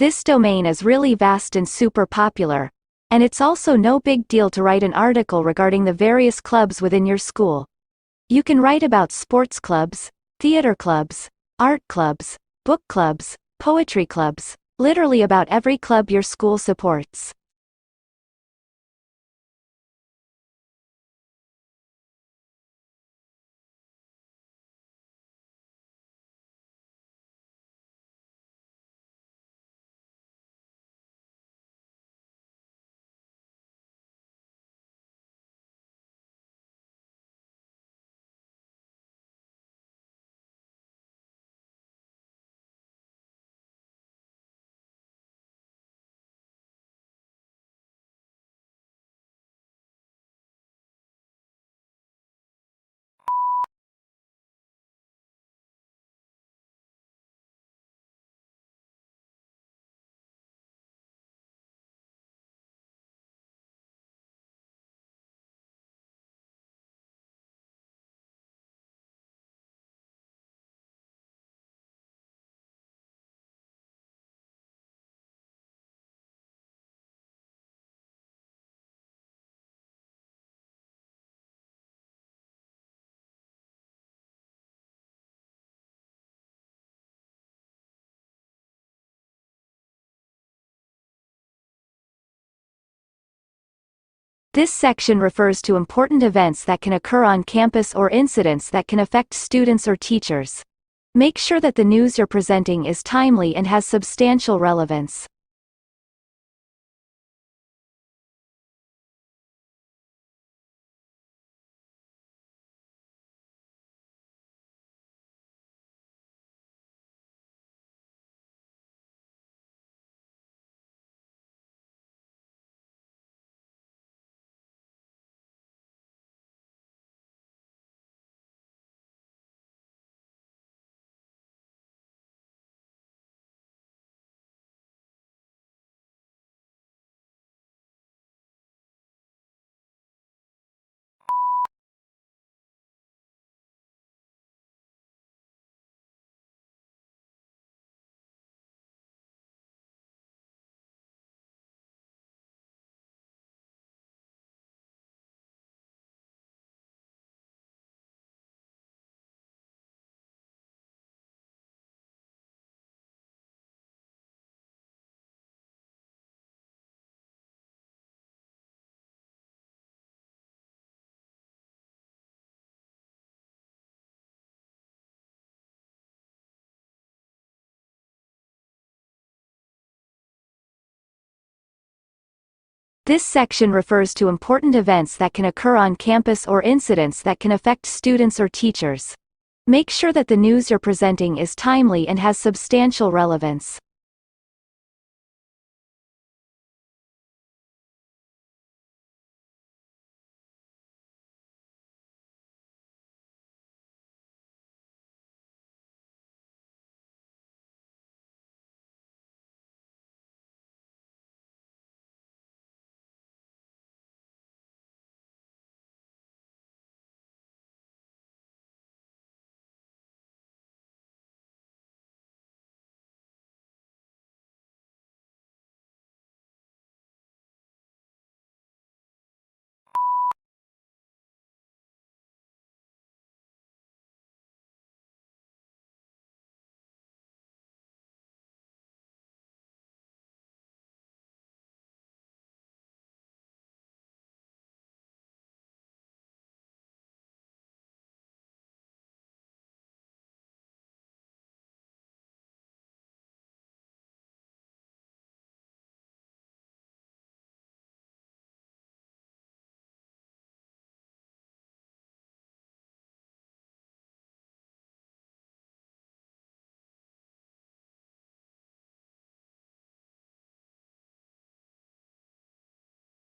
This domain is really vast and super popular, and it's also no big deal to write an article regarding the various clubs within your school. You can write about sports clubs, theater clubs, art clubs, book clubs, poetry clubs, literally about every club your school supports. This section refers to important events that can occur on campus or incidents that can affect students or teachers. Make sure that the news you're presenting is timely and has substantial relevance. This section refers to important events that can occur on campus or incidents that can affect students or teachers. Make sure that the news you're presenting is timely and has substantial relevance.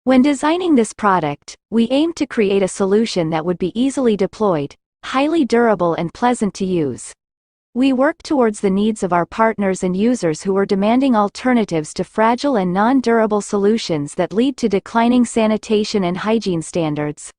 When designing this product, we aimed to create a solution that would be easily deployed, highly durable and pleasant to use. We worked towards the needs of our partners and users who were demanding alternatives to fragile and non-durable solutions that lead to declining sanitation and hygiene standards.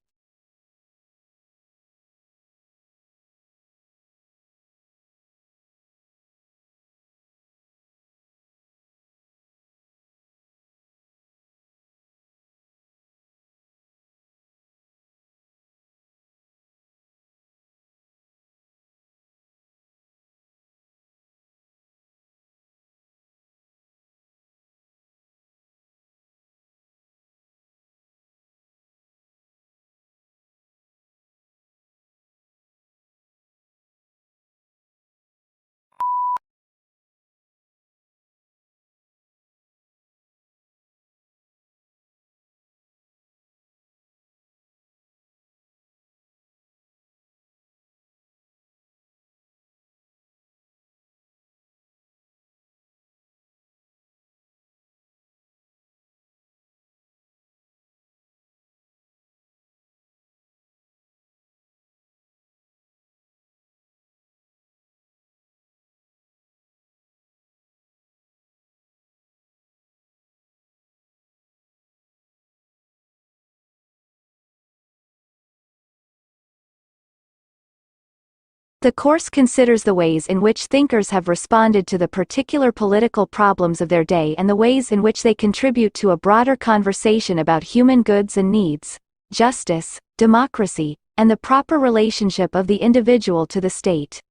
The course considers the ways in which thinkers have responded to the particular political problems of their day and the ways in which they contribute to a broader conversation about human goods and needs, justice, democracy, and the proper relationship of the individual to the state.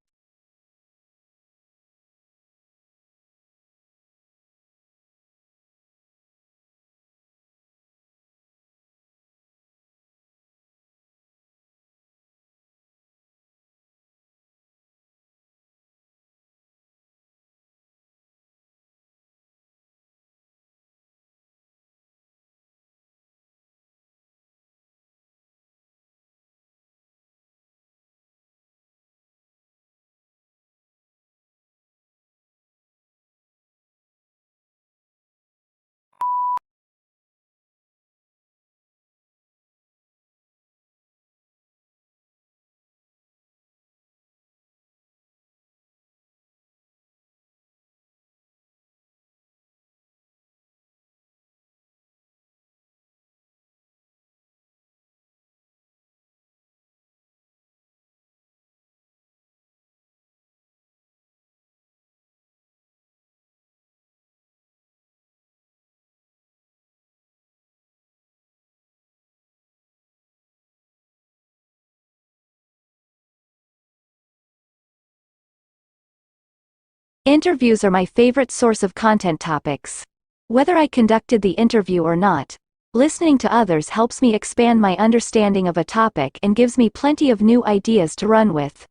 Interviews are my favorite source of content topics. Whether I conducted the interview or not, listening to others helps me expand my understanding of a topic and gives me plenty of new ideas to run with.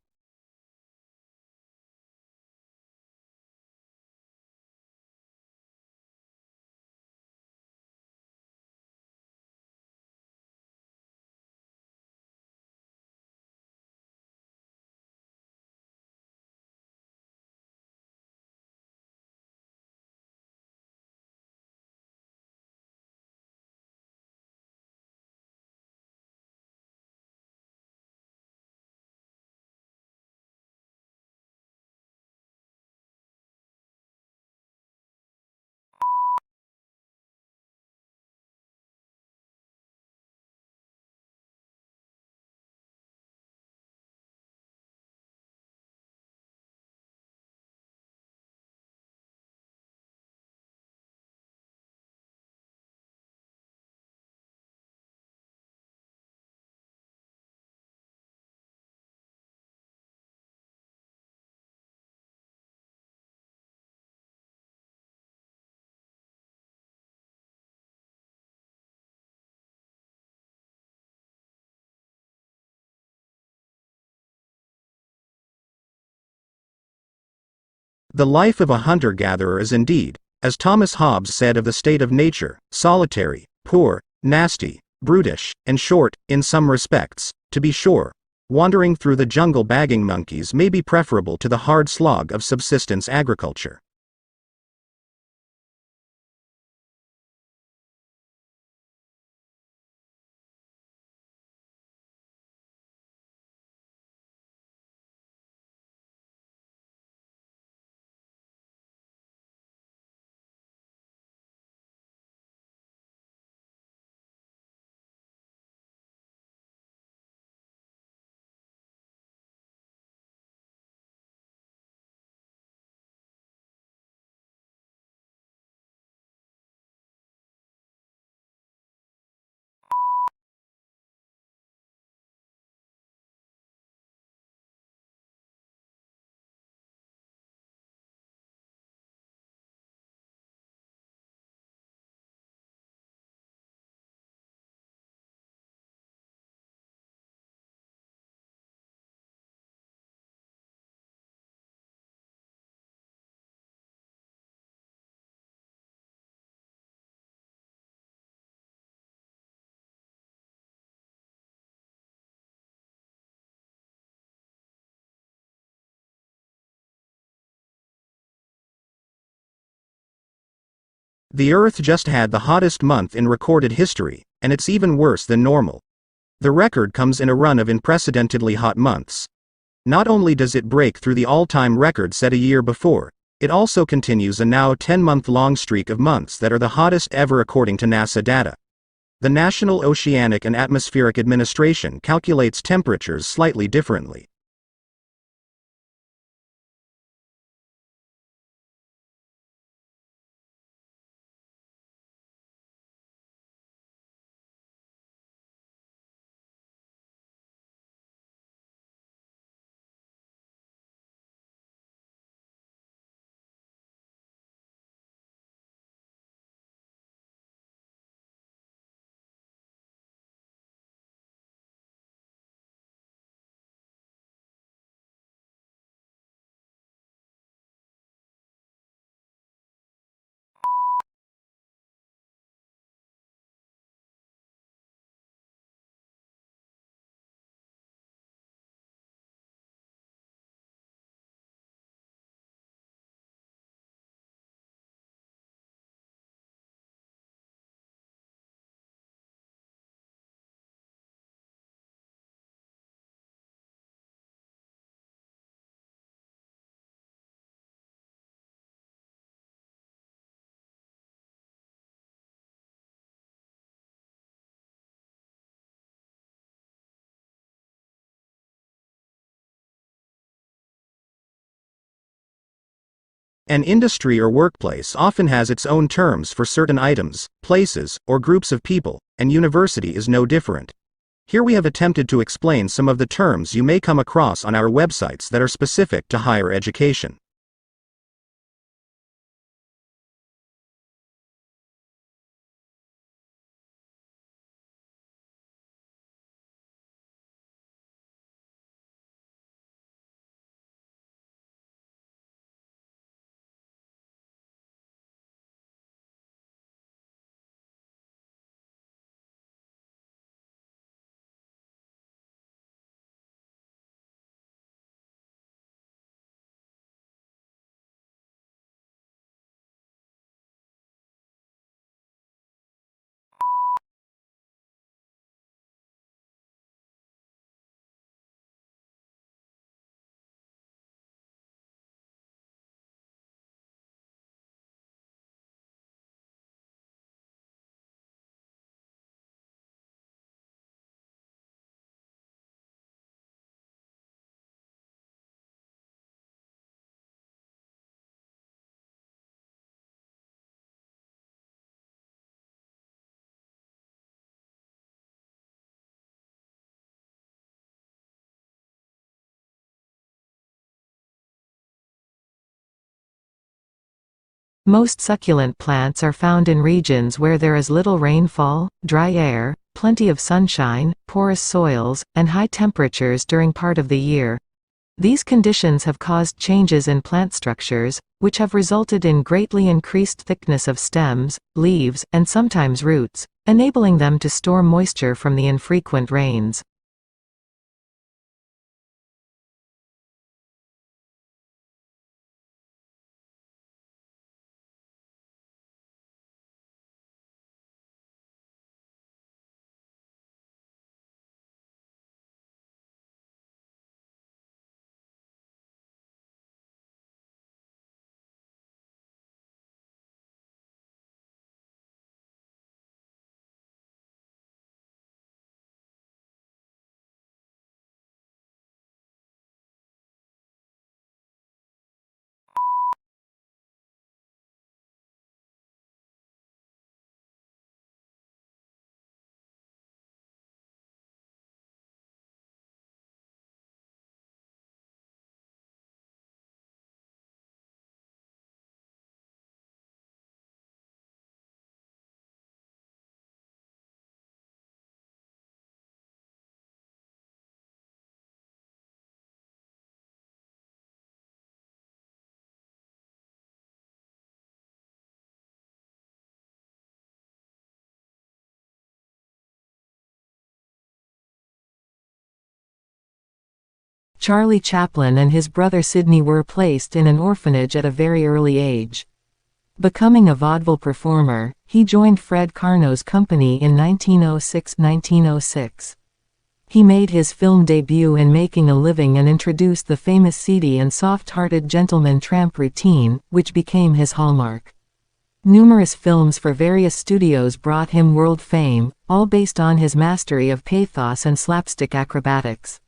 The life of a hunter-gatherer is indeed, as Thomas Hobbes said of the state of nature, solitary, poor, nasty, brutish, and short, in some respects, to be sure. Wandering through the jungle bagging monkeys may be preferable to the hard slog of subsistence agriculture. The Earth just had the hottest month in recorded history, and it's even worse than normal. The record comes in a run of unprecedentedly hot months. Not only does it break through the all-time record set a year before, it also continues a now 10-month-long streak of months that are the hottest ever according to NASA data. The National Oceanic and Atmospheric Administration calculates temperatures slightly differently. An industry or workplace often has its own terms for certain items, places, or groups of people, and university is no different. Here we have attempted to explain some of the terms you may come across on our websites that are specific to higher education. Most succulent plants are found in regions where there is little rainfall, dry air, plenty of sunshine, porous soils, and high temperatures during part of the year. These conditions have caused changes in plant structures, which have resulted in greatly increased thickness of stems, leaves, and sometimes roots, enabling them to store moisture from the infrequent rains. Charlie Chaplin and his brother Sidney were placed in an orphanage at a very early age. Becoming a vaudeville performer, he joined Fred Karno's company in 1906–1906. He made his film debut in Making a Living and introduced the famous seedy and soft-hearted gentleman tramp routine, which became his hallmark. Numerous films for various studios brought him world fame, all based on his mastery of pathos and slapstick acrobatics.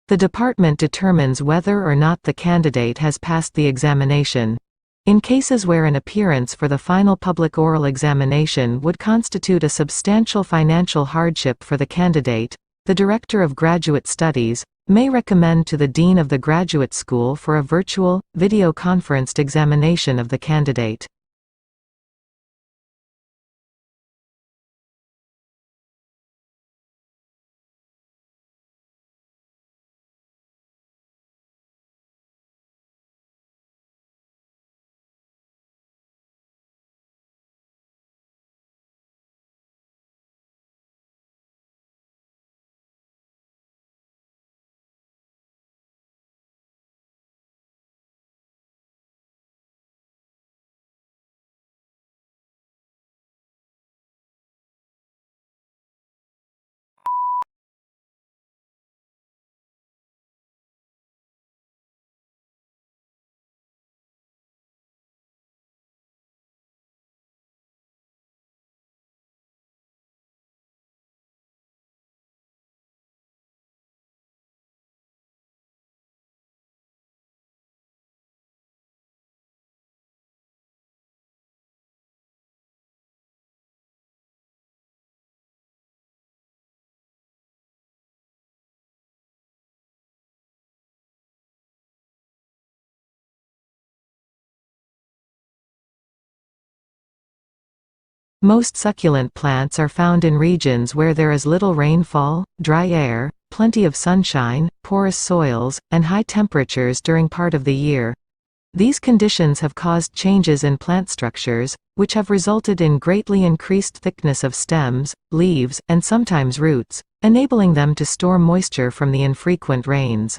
The department determines whether or not the candidate has passed the examination. In cases where an appearance for the final public oral examination would constitute a substantial financial hardship for the candidate, the Director of Graduate Studies may recommend to the Dean of the Graduate School for a virtual, video-conferenced examination of the candidate. Most succulent plants are found in regions where there is little rainfall, dry air, plenty of sunshine, porous soils, and high temperatures during part of the year. These conditions have caused changes in plant structures, which have resulted in greatly increased thickness of stems, leaves, and sometimes roots, enabling them to store moisture from the infrequent rains.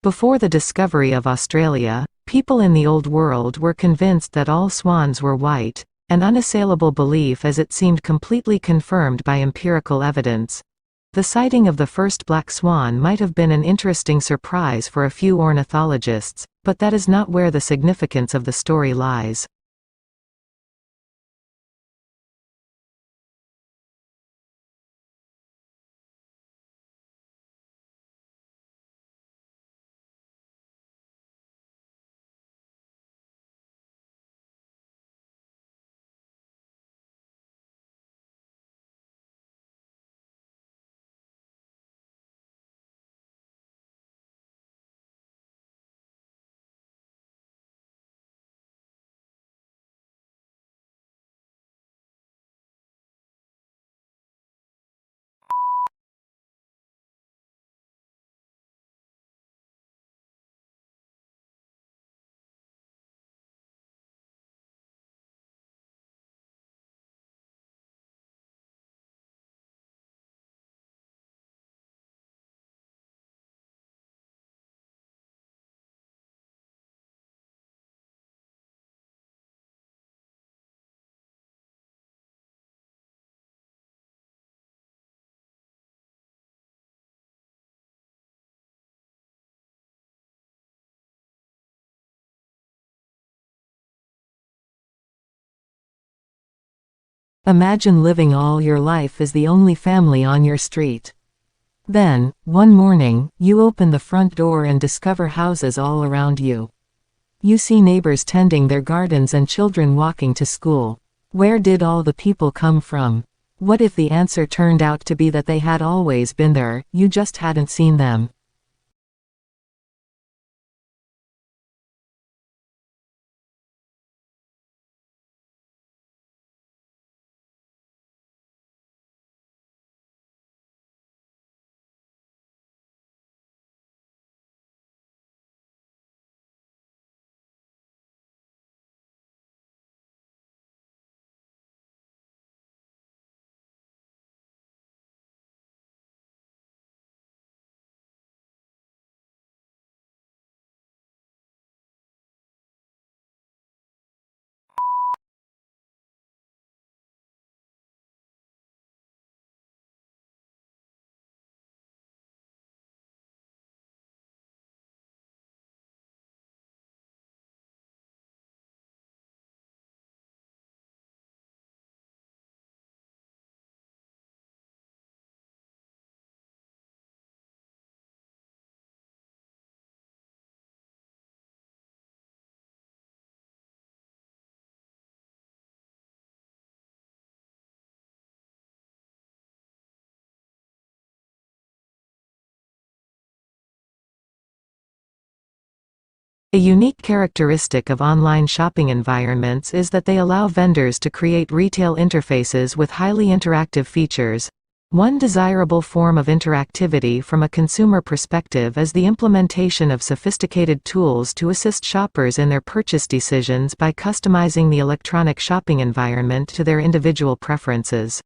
Before the discovery of Australia, people in the Old World were convinced that all swans were white, an unassailable belief as it seemed completely confirmed by empirical evidence. The sighting of the first black swan might have been an interesting surprise for a few ornithologists, but that is not where the significance of the story lies. Imagine living all your life as the only family on your street. Then, one morning, you open the front door and discover houses all around you. You see neighbors tending their gardens and children walking to school. Where did all the people come from? What if the answer turned out to be that they had always been there, you just hadn't seen them? A unique characteristic of online shopping environments is that they allow vendors to create retail interfaces with highly interactive features. One desirable form of interactivity from a consumer perspective is the implementation of sophisticated tools to assist shoppers in their purchase decisions by customizing the electronic shopping environment to their individual preferences.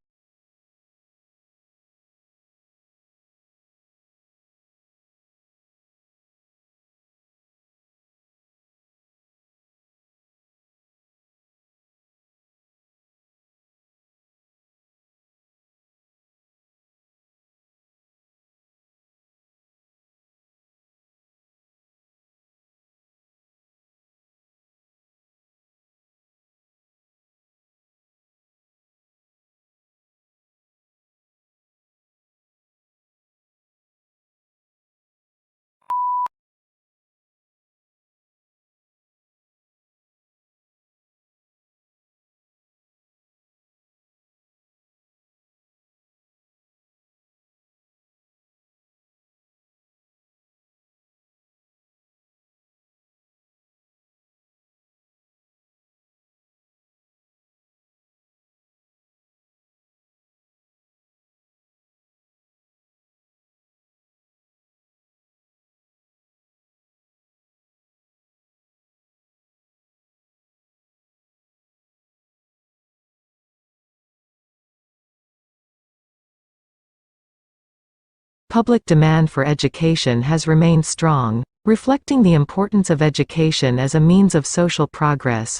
Public demand for education has remained strong, reflecting the importance of education as a means of social progress.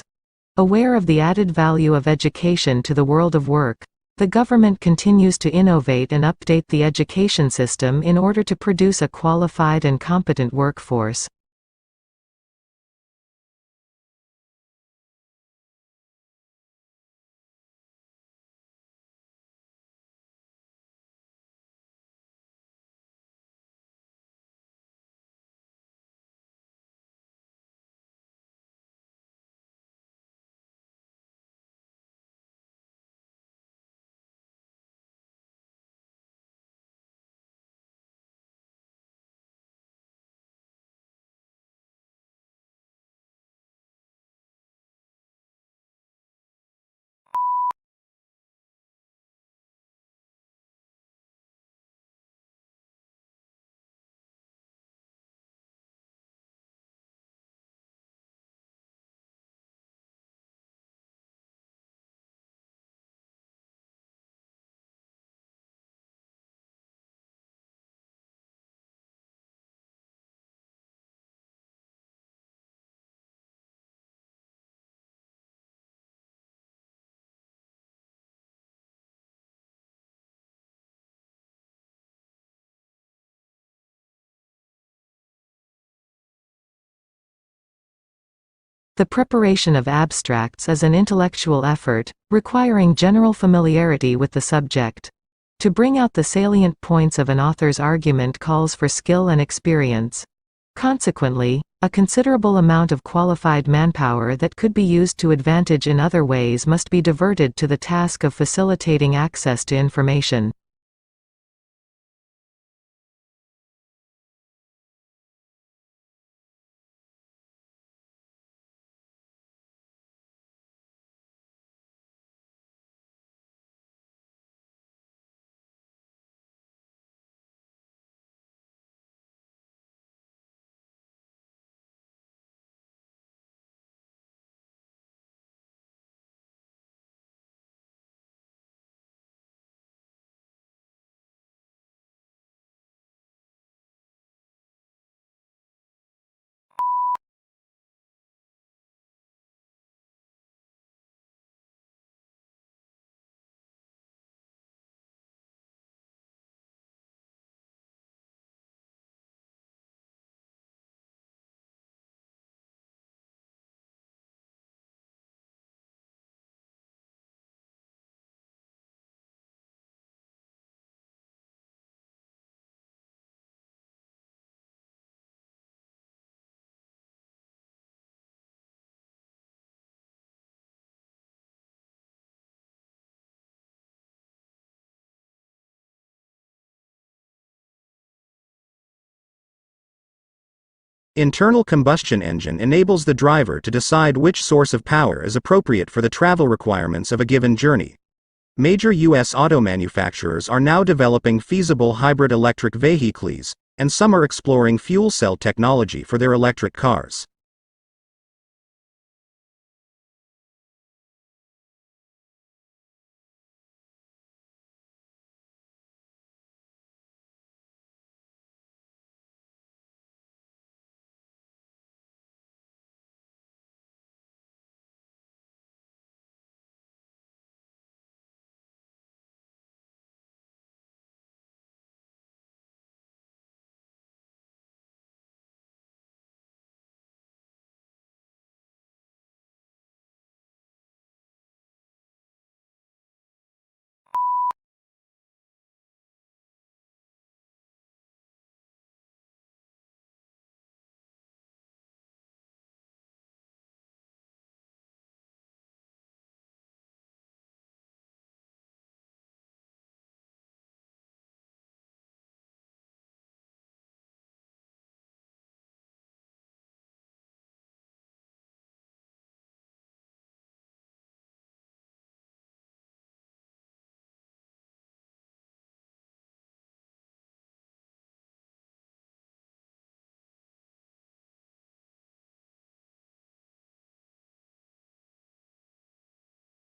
Aware of the added value of education to the world of work, the government continues to innovate and update the education system in order to produce a qualified and competent workforce. The preparation of abstracts is an intellectual effort, requiring general familiarity with the subject. To bring out the salient points of an author's argument calls for skill and experience. Consequently, a considerable amount of qualified manpower that could be used to advantage in other ways must be diverted to the task of facilitating access to information. Internal combustion engine enables the driver to decide which source of power is appropriate for the travel requirements of a given journey. Major U.S. auto manufacturers are now developing feasible hybrid electric vehicles, and some are exploring fuel cell technology for their electric cars.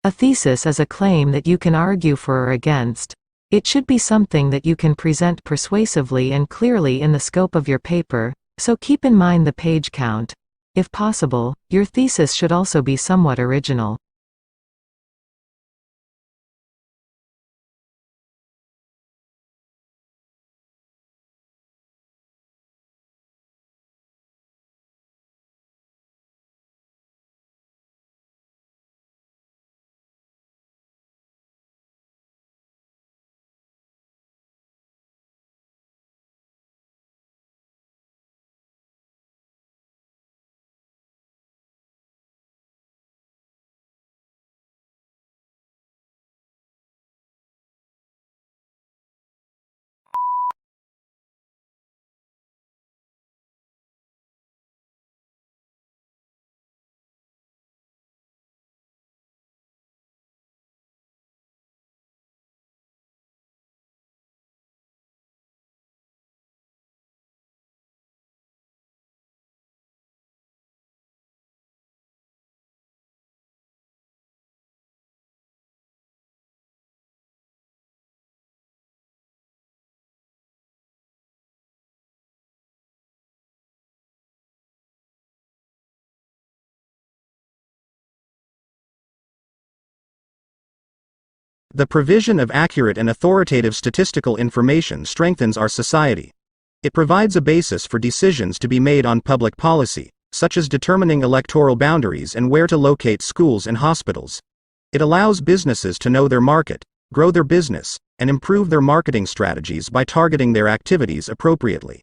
A thesis is a claim that you can argue for or against. It should be something that you can present persuasively and clearly in the scope of your paper, so keep in mind the page count. If possible, your thesis should also be somewhat original. The provision of accurate and authoritative statistical information strengthens our society. It provides a basis for decisions to be made on public policy, such as determining electoral boundaries and where to locate schools and hospitals. It allows businesses to know their market, grow their business, and improve their marketing strategies by targeting their activities appropriately.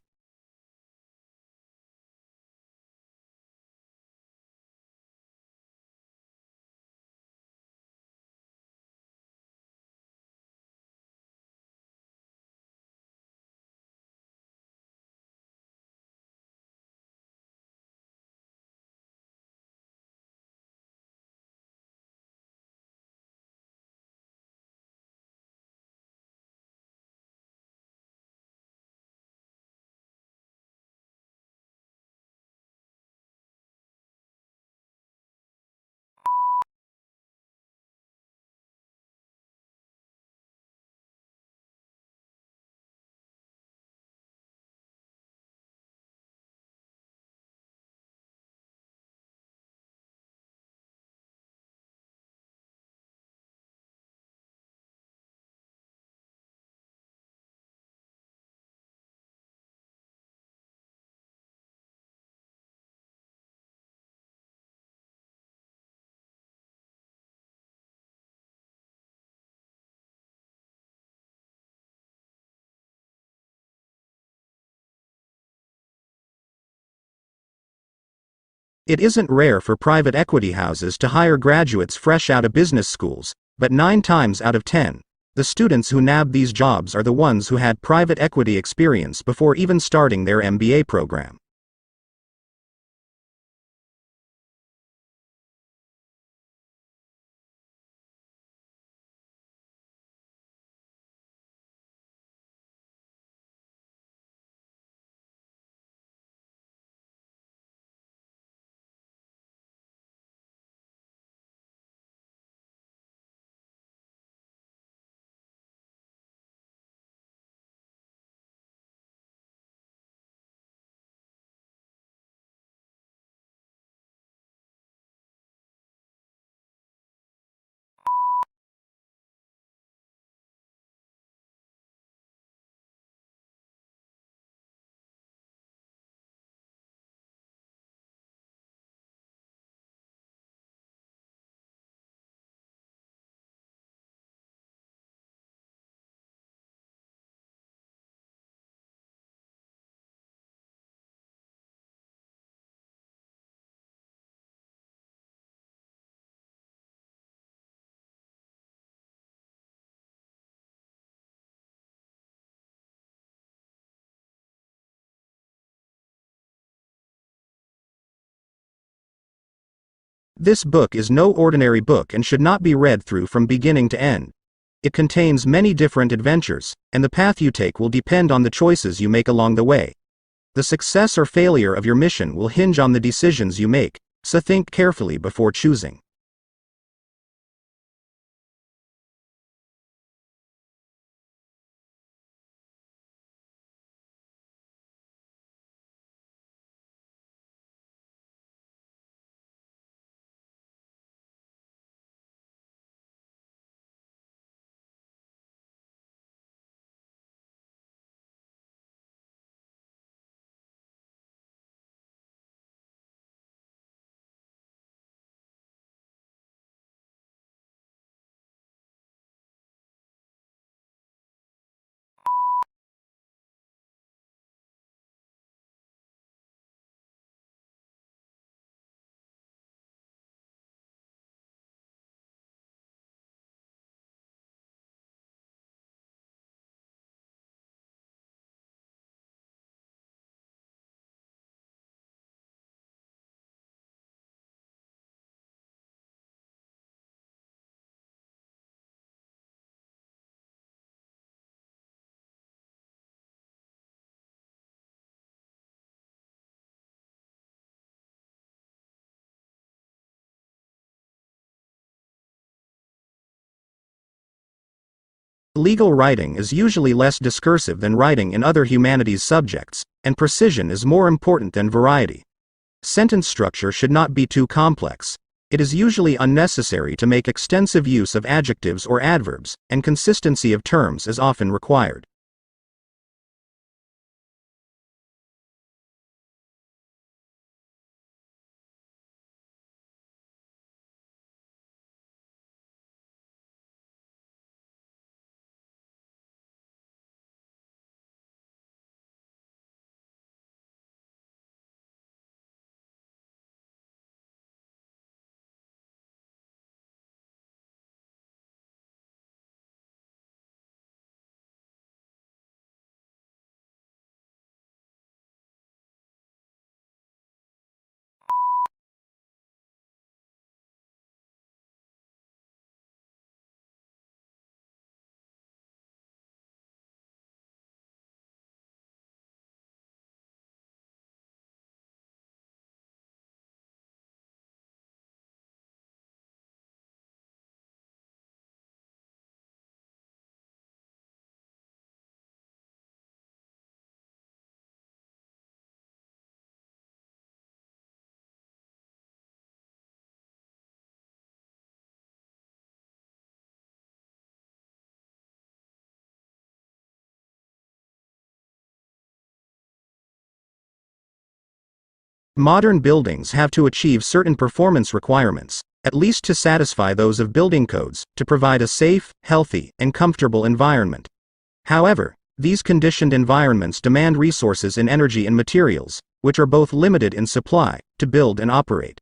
It isn't rare for private equity houses to hire graduates fresh out of business schools, but 9 times out of 10, the students who nab these jobs are the ones who had private equity experience before even starting their MBA program. This book is no ordinary book and should not be read through from beginning to end. It contains many different adventures, and the path you take will depend on the choices you make along the way. The success or failure of your mission will hinge on the decisions you make, so think carefully before choosing. Legal writing is usually less discursive than writing in other humanities subjects, and precision is more important than variety. Sentence structure should not be too complex. It is usually unnecessary to make extensive use of adjectives or adverbs, and consistency of terms is often required. Modern buildings have to achieve certain performance requirements, at least to satisfy those of building codes, to provide a safe, healthy, and comfortable environment. However, these conditioned environments demand resources in energy and materials, which are both limited in supply, to build and operate.